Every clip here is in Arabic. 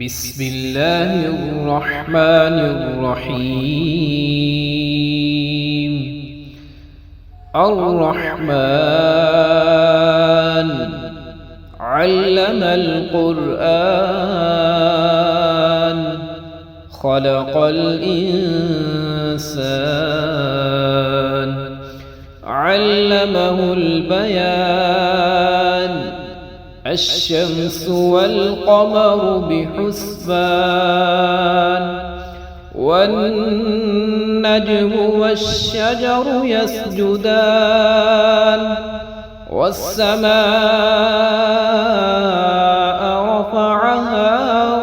بسم الله الرحمن الرحيم. الرحمن علم القرآن خلق الإنسان علمه البيان الشمس والقمر بحسبان والنجم والشجر يسجدان والسماء رفعها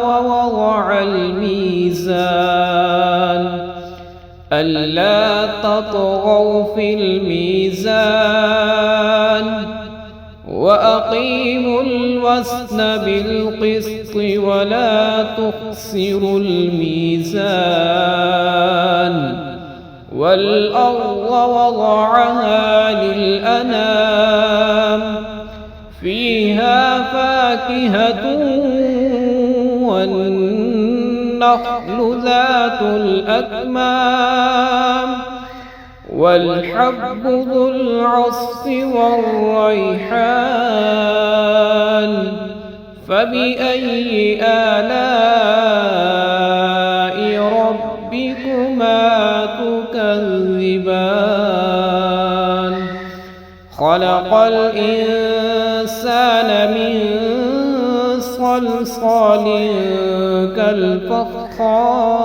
ووضع الميزان ألا تطغوا في الميزان وأقيموا الوزن بالقسط ولا تخسروا الميزان والأرض وضعها للأنام فيها فاكهة والنخل ذات الأكمام والحب ذو العصف والريحان فبأي آلاء ربكما تكذبان خلق الإنسان من صلصال كالفخار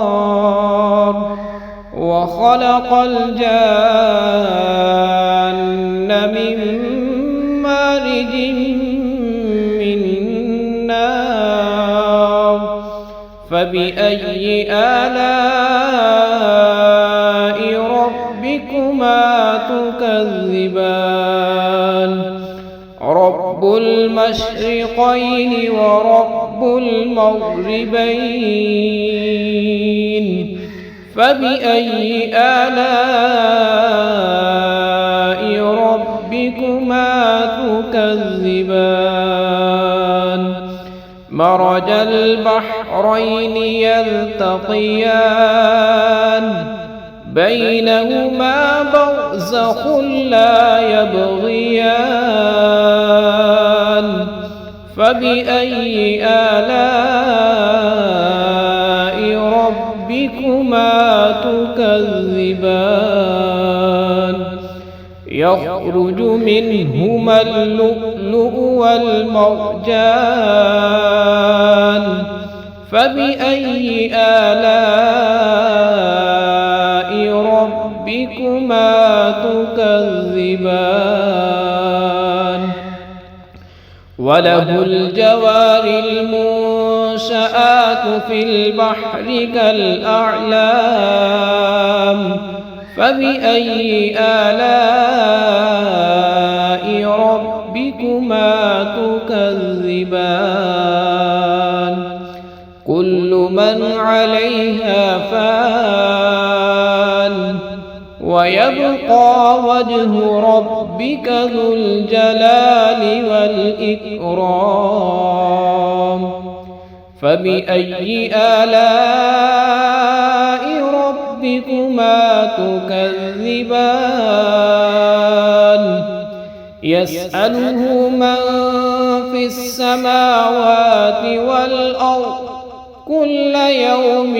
وخلق الجان من مارج من نار فبأي آلاء ربكما تكذبان رب المشرقين ورب المغربين فبأي آلاء ربكما تكذبان مرج البحرين يلتقيان بينهما برزخ لا يبغيان فبأي آلاء ربكما تكذبان يخرج منهما اللؤلؤ والمرجان فبأي آلاء ربكما تكذبان وله الجوار المنشآت في البحر كالأعلام فبأي آلاء ربكما تكذبان كل من عليها فان ويبقى وجه ربك ذو الجلال والإكرام فبأي آلاء ربكما تكذبان يسأله من في السماوات والأرض كل يوم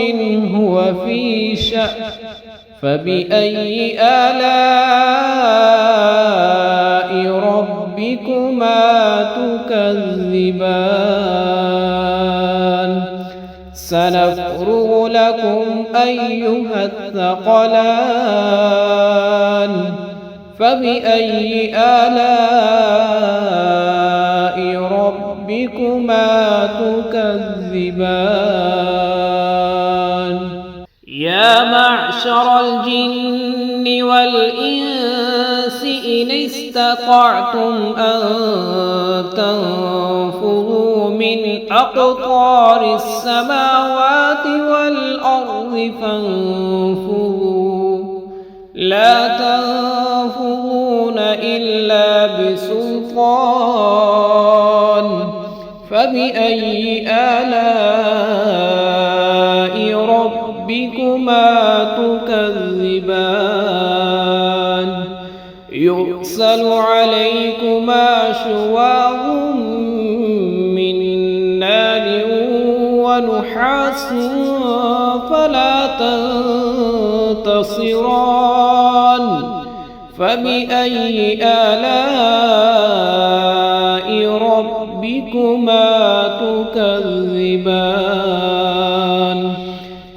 هو في شأن فبأي آلاء ربكما تكذبان سنفرغ لكم أيها الثقلان فبأي آلاء ربكما تكذبان يا معشر الجن والإنس إن استطعتم أن تنفذوا من أقطار السماوات والأرض فانفذوا لا تنفذون إلا بسلطان فبأي آلاء يرسل عليكما شواظ من نار ونحاس فلا تنتصران فبأي آلاء ربكما تكذبان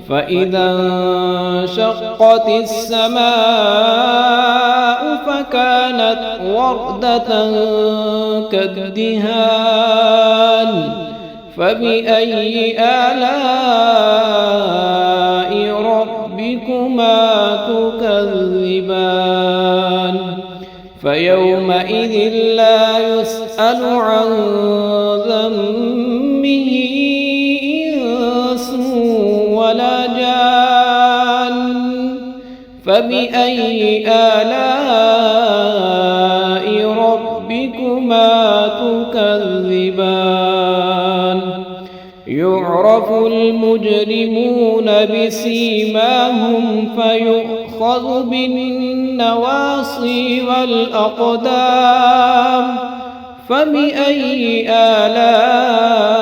فإذا انشقت السماء فكانت وردة كالدهان فبأي آلاء ربكما تكذبان فيومئذ لا يسأل عن ذنبه إنس ولا جان فبأي آلاء ربكما تكذبان يعرف المجرمون بسيماهم فيؤخذ بالنواصي والأقدام فبأي آلاء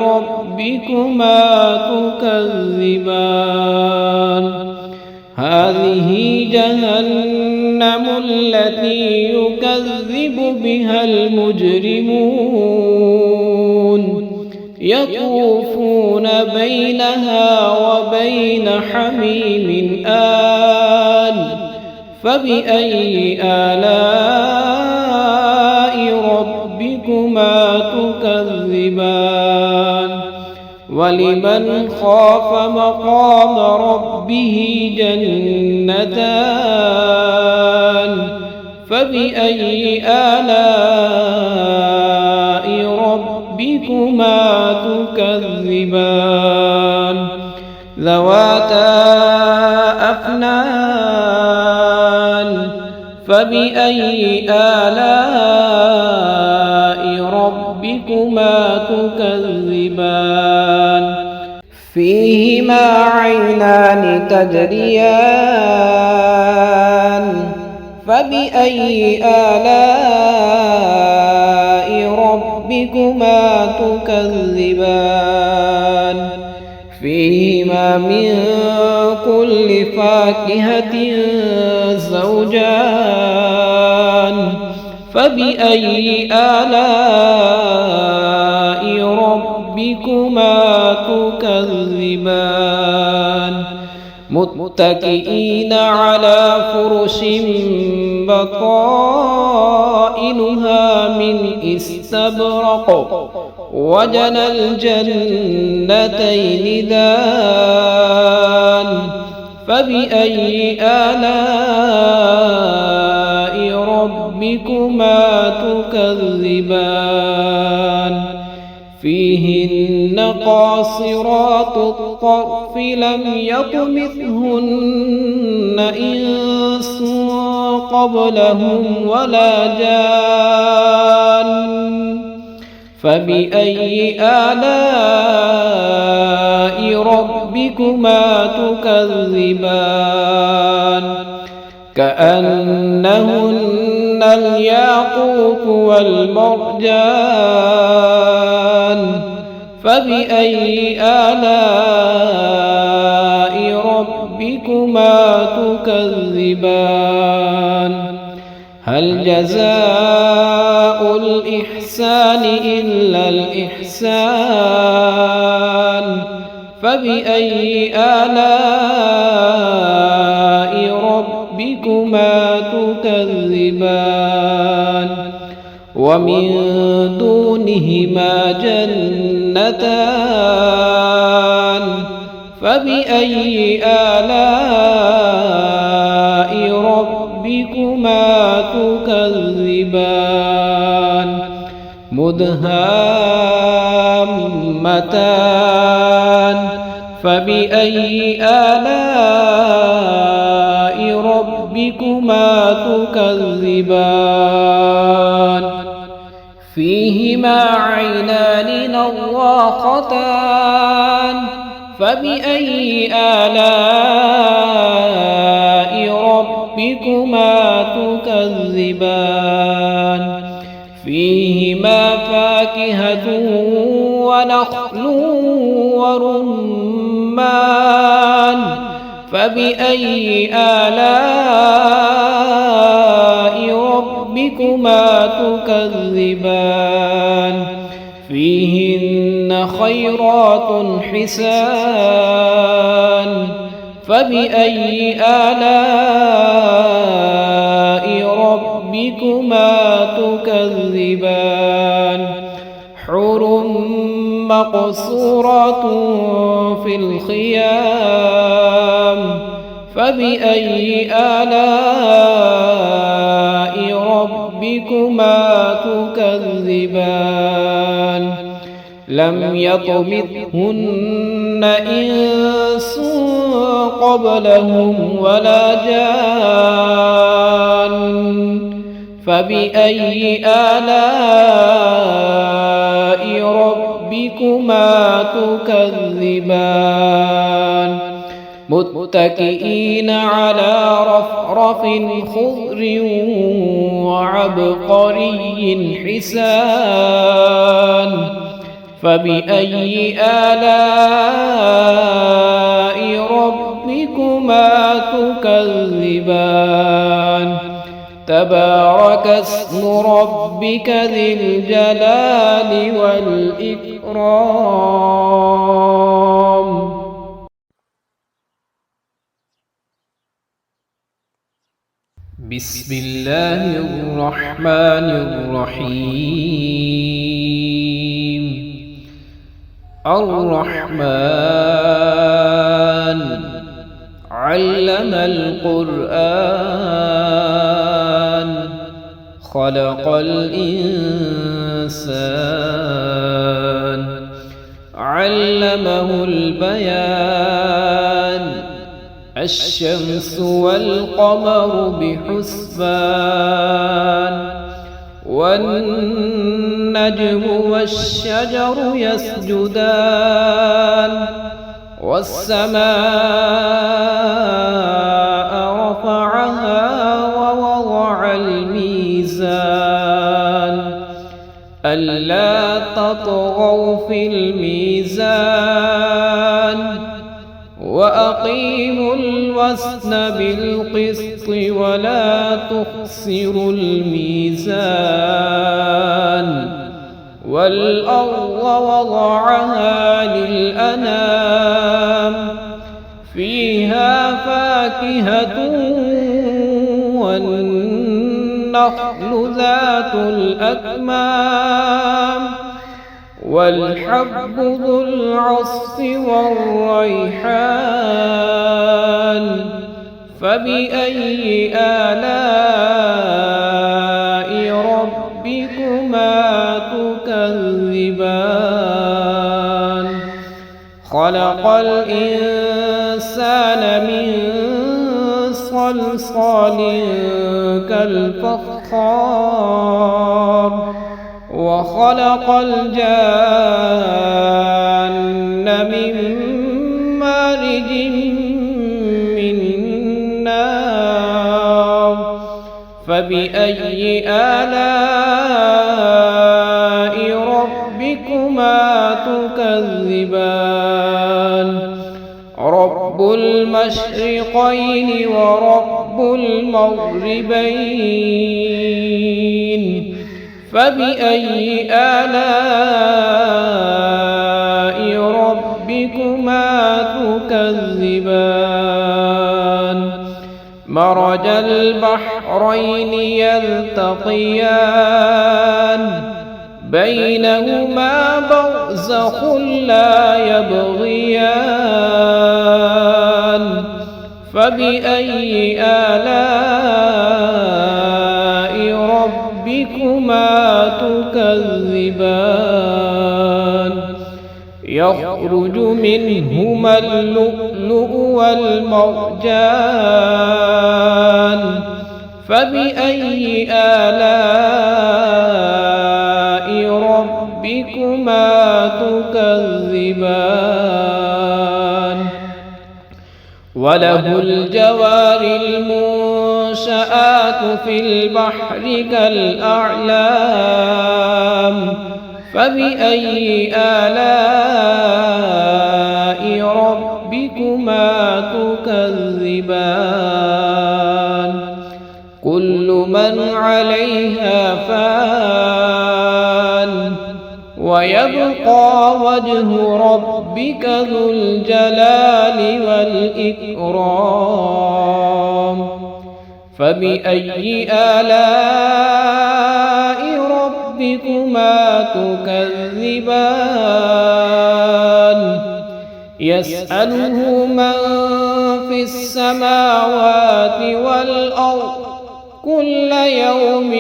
ربكما تكذبان هذه جهنم التي يكذب بها المجرمون يطوفون بينها وبين حميم آن فبأي آلاء ربكما تكذبان ولمن خاف مقام ربه جنتان فبأي آلاء ربكما تكذبان ذواتا أفنان فبأي آلاء ربكما تكذبان فيهما عينان تجريان فبأي آلاء ربكما تكذبان فيهما من كل فاكهة زوجان فبأي آلاء ربكما تكذبان متكئين على فرش بطائنها من استبرق وجنى الجنتين دان فبأي آلاء ربكما تكذبان فيهن قاصرات الطرف لم يطمثهن إنس قبلهم ولا جان فبأي آلاء ربكما تكذبان كأنهن الياقوت والمرجان فبأي آلاء ربكما تكذبان هل جزاء الإحسان إلا الإحسان فبأي آلاء ربكما تكذبان ومن دونهما جنتان فبأي آلاء ربكما تكذبان مدهامتان فبأي آلاء ربكما تكذبان فيهما عينان نضاختان فبأي آلاء ربكما تكذبان تكذبان فيهما فاكهة ونخل ورمان فبأي آلاء ربكما تكذبان فيهن خيرات حسان فبأي آلاء ربكما تكذبان حور مقصورات في الخيام فبأي آلاء ربكما تكذبان لم يطمثهن إنس قبلهم ولا جان فبأي آلاء ربكما تكذبان متكئين على رفرف خضر وعبقري حسان فبأي آلاء ربكما تكذبان تبارك اسم ربك ذي الجلال والإكرام. بسم الله الرحمن الرحيم الرحمن علم القرآن خلق الإنسان علمه البيان الشمس والقمر بحسبان والنجم والشجر يسجدان والسماء رفعها ووضع الميزان ألا تطغوا في الميزان وأقيموا الوزن بالقسط ولا تخسروا الميزان والأرض وضعها للأنام فيها فاكهة والنخل ذات الأكمام والحب ذو العصف والريحان فبأي آلاء ربكما تكذبان خلق الإنسان من صلصال كالفخار وخلق الجان من مارج من نار فبأي آلاء ربكما تكذبان رب المشرقين ورب المغربين فبأي آلاء ربكما تكذبان مرج البحرين يلتقيان بينهما برزخ لا يبغيان فبأي آلاء ربكما تكذبان يخرج منهما اللؤلؤ والمرجان فبأي آلاء ربكما تكذبان وله الجوار المنشآت المنشآت في البحر كالأعلام فبأي آلاء ربكما تكذبان كل من عليها فان ويبقى وجه ربك ذو الجلال والإكرام فبأي آلاء ربكما تكذبان يسأله من في السماوات والأرض كل يوم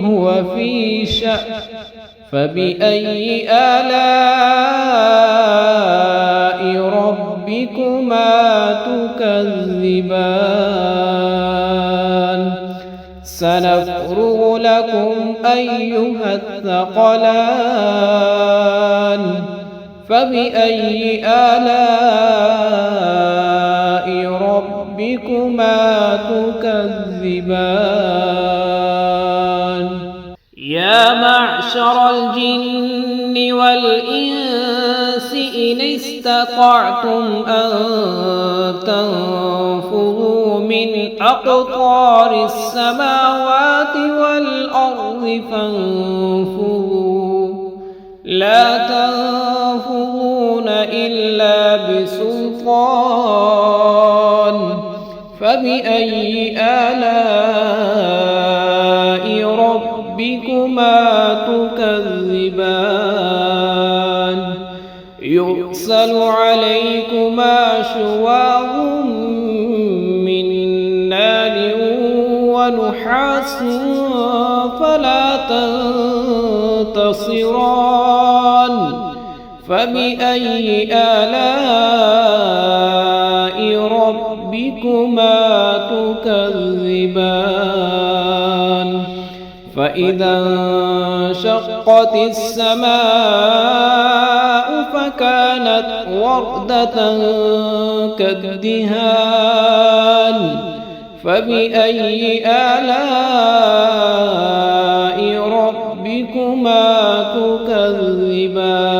هو في شأن فبأي آلاء ربكما تكذبان سنفرغ لكم أيها الثقلان فبأي آلاء ربكما تكذبان يا معشر الجن والإنس إن استطعتم أن تنفذوا من أقطار السماوات والأرض فانفذوا لا تنفذون إلا بسلطان فبأي آلاء ربكما تكذبان يرسل عليكما شواظ من نار ونحاس فلا تنتصران فبأي آلاء ربكما تكذبان فإذا انشقت السماء فكانت وردة كالدهان فبأي آلاء ربكما تكذبان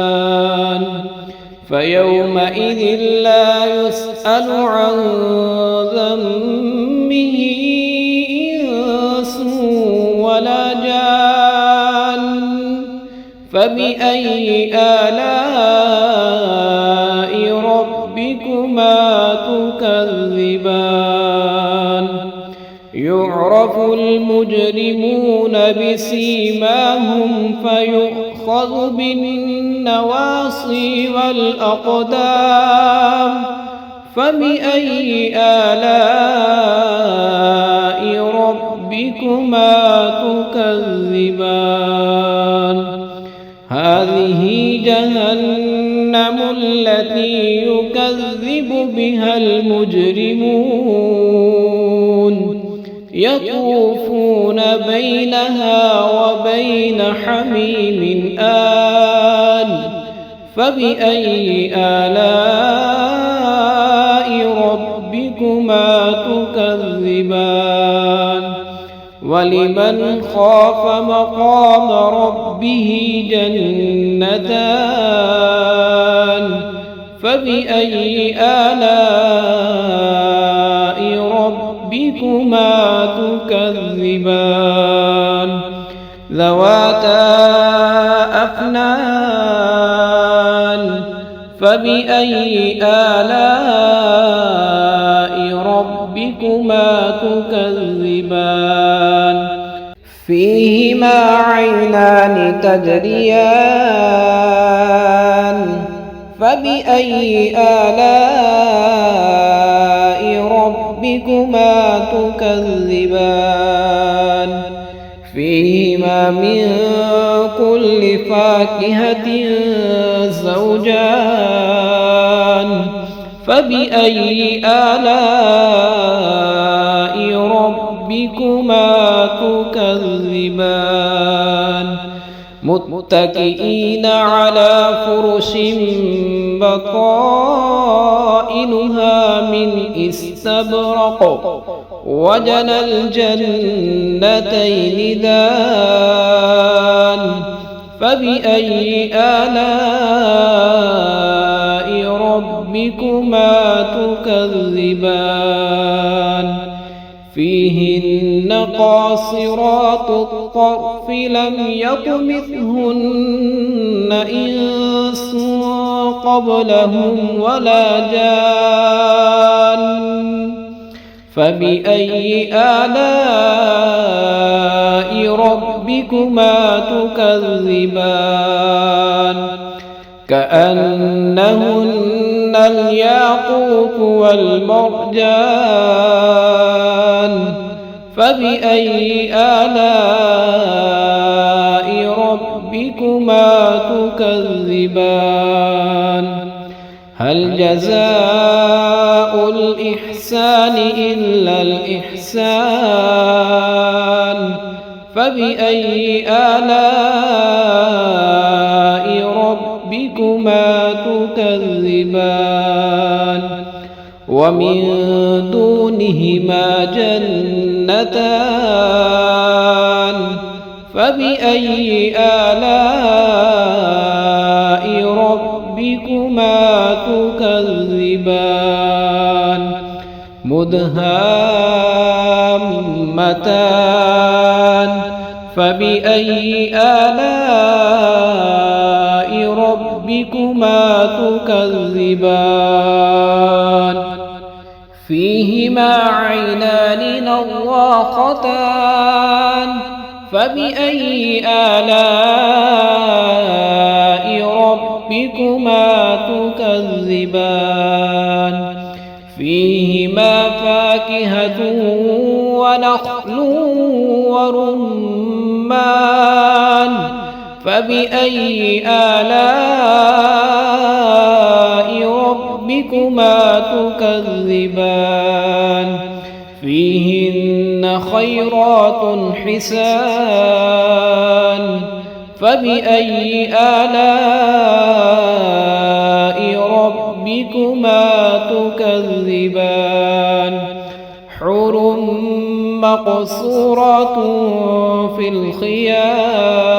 فيومئذ لا يسأل عن ذنبه إنس ولا جان فبأي آلاء ربكما تكذبان يعرف المجرمون بسيماهم فيؤخذ بالنواصي والأقدام فبأي آلاء ربكما تكذبان هذه جهنم التي يكذب بها المجرمون يطوفون بينها وبين حميم آن فبأي آلاء ربكما تكذبان ولمن خاف مقام ربه جنتان فبأي آلاء ربكما تكذبان ذواتا أفنان فبأي آلاء ربكما تكذبان فيهما عينان تجريان فبأي آلاء ربكما تكذبان فيهما من كل فاكهة زوجان فبأي آلاء ربكما تكذبان متكئين على فرش بطائنها من استبرق وجنى الجنتين دان فبأي آلاء ربكما تكذبان فيهن قاصرات الطرف لم يطمثهن إنس قبلهم ولا جان فبأي آلاء ربكما تكذبان كأنهن الياقوت والمرجان فبأي آلاء ربكما تكذبان هل جزاء الإحسان إلا الإحسان فبأي آلاء ربكما تكذبان ومن دونهما جنتان فبأي آلاء ربكما تكذبان مدهامتان فبأي آلاء ربكما تكذبان فيهما عينان نضاختان فبأي آلاء ربكما تكذبان فيهما فاكهة ونخل ورمان فبأي آلاء ربكما تكذبان فيهن خيرات حسان فبأي آلاء ربكما تكذبان حور مقصورات في الخيام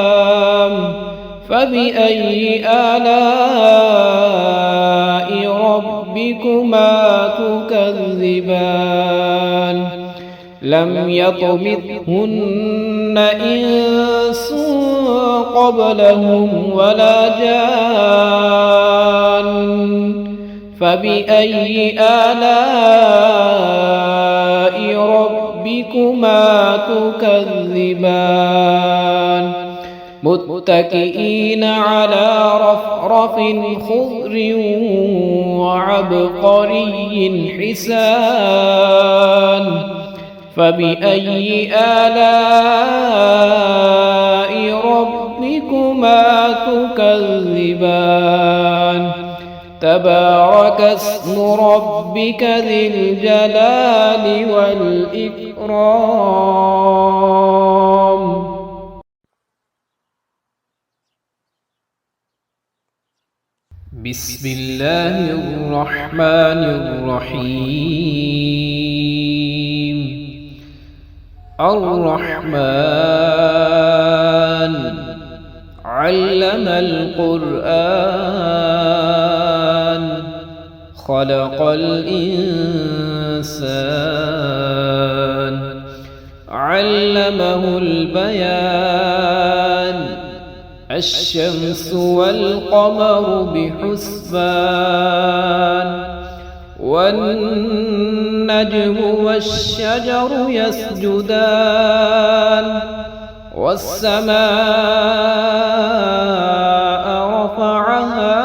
فبأي آلاء ربكما تكذبان لم يطمثهن إنس قبلهم ولا جان فبأي آلاء ربكما تكذبان متكئين على رفرف خضر وعبقري حسان فبأي آلاء ربكما تكذبان تبارك اسم ربك ذي الجلال والإكرام. بسم الله الرحمن الرحيم. الرحمن علم القرآن خلق الإنسان علمه البيان الشمس والقمر بحسبان والنجم والشجر يسجدان والسماء رفعها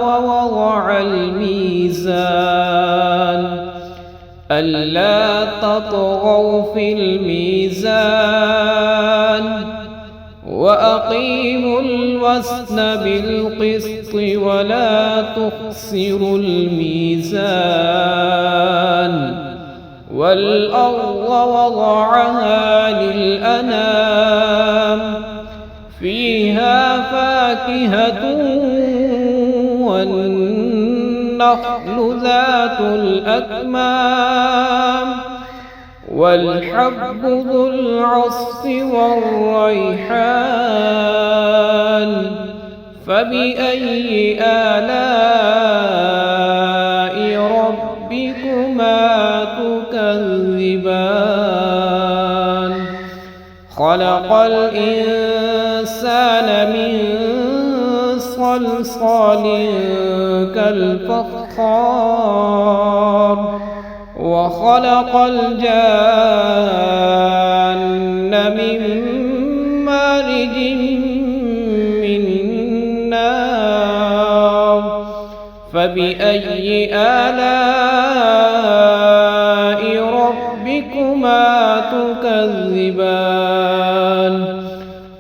ووضع الميزان ألا تطغوا في الميزان وأقيموا الوزن بالقسط ولا تخسروا الميزان والأرض وضعها للأنام فيها فاكهة والنخل ذات الأكمام والحب ذو العصف والريحان فبأي آلاء ربكما تكذبان خلق الإنسان من صلصال كالفخار وخلق الجان من مارج من نار فبأي آلاء ربكما تكذبان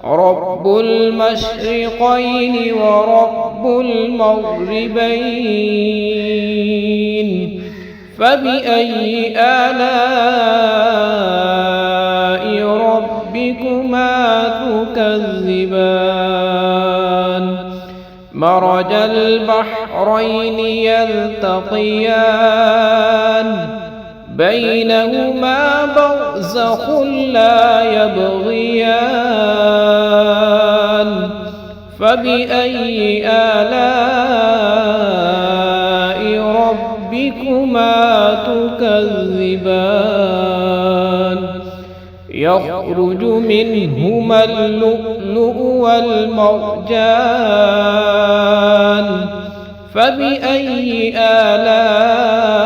رب المشرقين ورب المغربين فبأي آلاء ربكما تكذبان مرج البحرين يلتقيان بينهما برزخ لا يبغيان فبأي آلاء ربكما تكذبان يخرج منهما اللؤلؤ والمرجان فبأي آلاء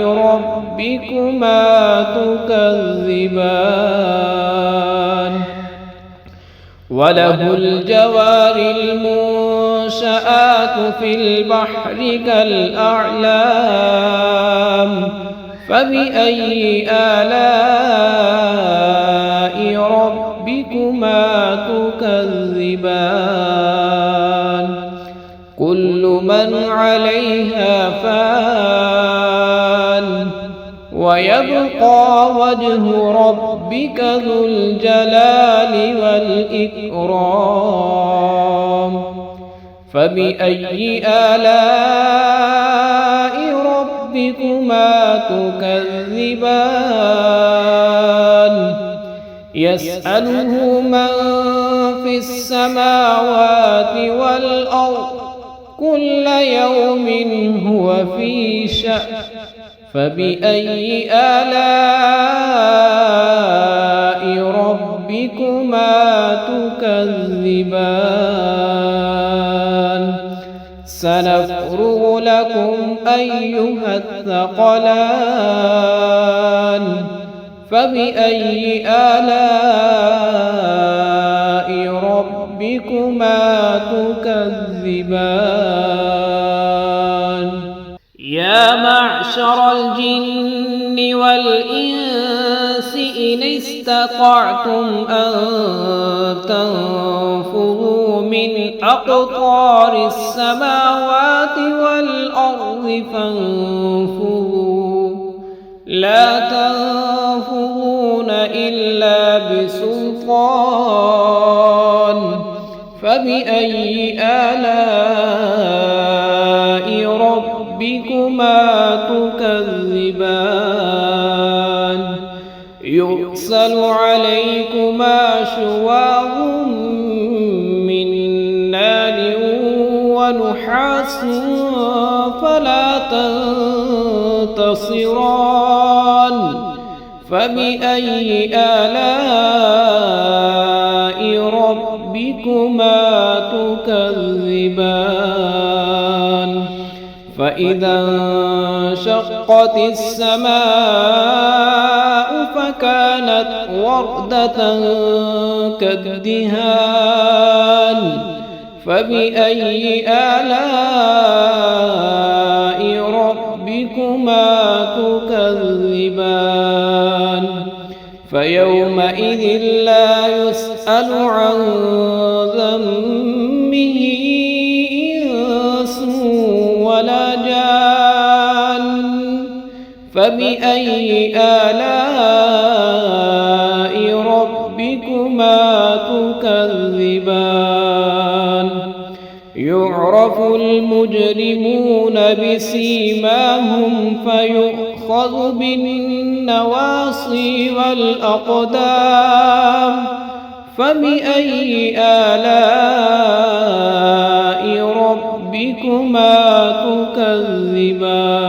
ربكما تكذبان وله الجوار المنشآت في البحر كالأعلام فبأي آلاء ربكما تكذبان كل من عليها فان ويبقى وجه ربك ذو الجلال والإكرام فبأي آلاء ربكما تكذبان يسأله من في السماوات والأرض كل يوم هو في شأن فبأي آلاء ربكما تكذبان سنفرغ لكم أيها الثقلان فبأي آلاء ربكما تكذبان يا معشر الجن والإنس إن استطعتم أن تنفذوا من أقطار السماوات والأرض فانفذوا لا تنفذون إلا بسلطان فبأي آلاء ربكما تكذبان يرسل عليكما شواظ من نار ونحاس فلا تنتصران فبأي آلاء ربكما تكذبان فإذا انشقت السماء فكانت وردة كالدهان فبأي آلاء ربكما تكذبان فيومئذ لا يسأل عن ذنبه إنس ولا جان فبأي آلاء ربكما تكذبان يعرف المجرمون بسيماهم فيؤخذون يؤخذ بالنواصي والأقدام فبأي آلاء ربكما تكذبان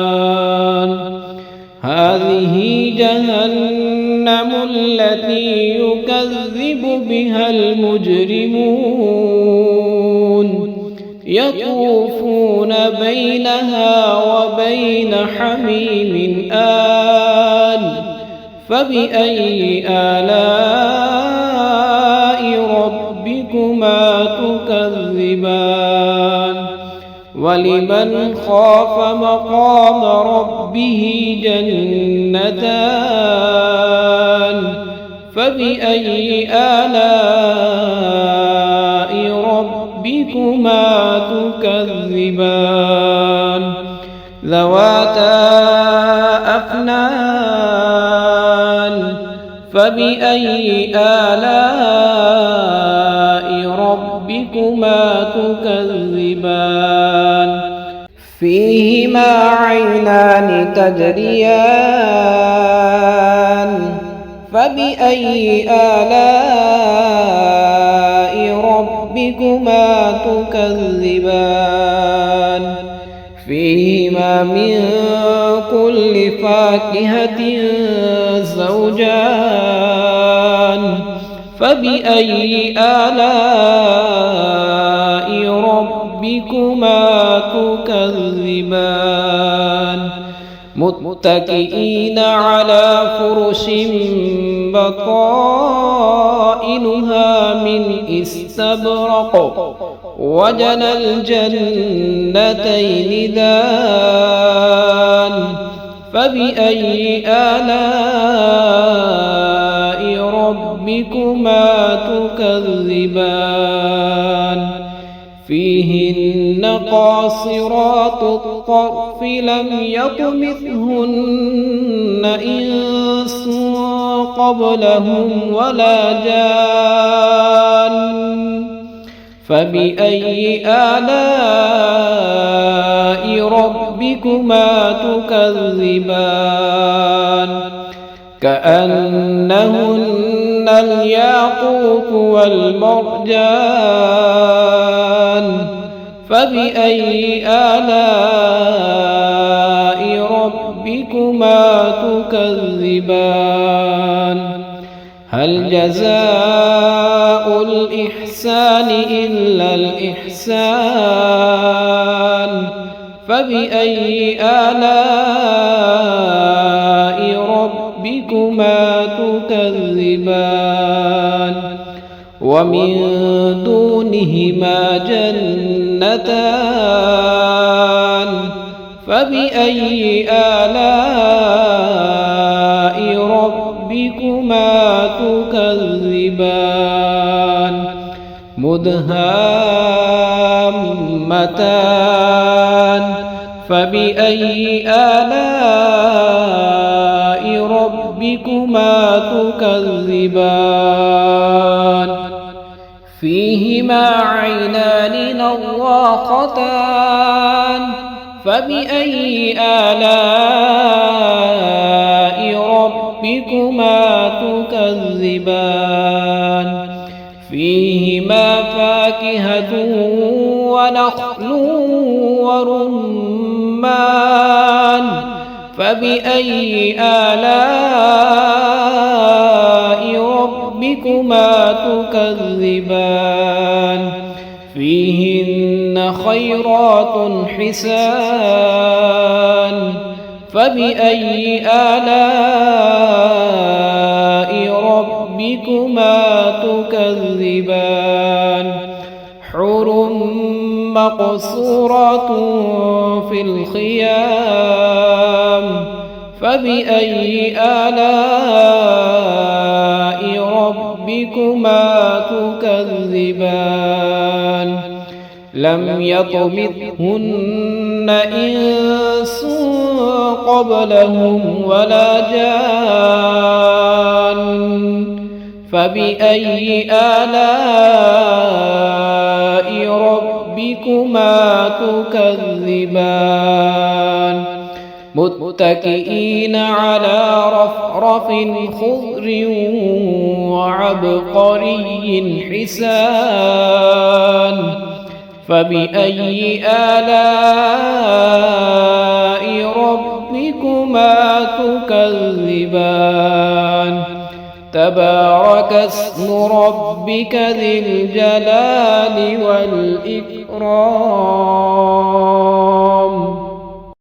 هذه جهنم التي يكذب بها المجرمون يطوفون بينها وبين حميم آن فبأي آلاء ربكما تكذبان ولمن خاف مقام ربه جنتان فبأي آلاء ربكما تكذبان ذواتا أفنان فبأي آلاء ربكما تكذبان فيهما عينان تجريان فبأي آلاء ربكما تكذبان فيهما من كل فاكهة زوجان فبأي آلاء ربكما تكذبان متكئين على فرش بطائنها من استبرق وجنى الجنتين دان فبأي آلاء ربكما تكذبان فيهن قاصرات الطرف لم يطمثهن إنس قبلهم ولا جان فبأي آلاء ربكما تكذبان كأنهن الياقوت والمرجان فبأي آلاء ربكما تكذبان هل جزاء الإحسان إلا الإحسان فبأي آلاء ربكما تكذبان ومن دونهما جنتان فبأي آلاء ربكما تكذبان مدهامتان فبأي آلاء ربكما تكذبان فيهما عينان نضاختان فبأي آلاء ربكما تكذبان فيهما فاكهة ونخل ورمان فبأي آلاء ربكما تكذبان فيهن خيرات حسان فبأي آلاء ربكما تكذبان حور مقصورات في الخيام فبأي آلاء ربكما تكذبان لم يطمثهن إنس قبلهم ولا جان فبأي آلاء ربكما تكذبان متكئين على رفرف خضر وعبقري حسان فبأي آلاء ربكما تكذبان تبارك اسم ربك ذي الجلال والإكرام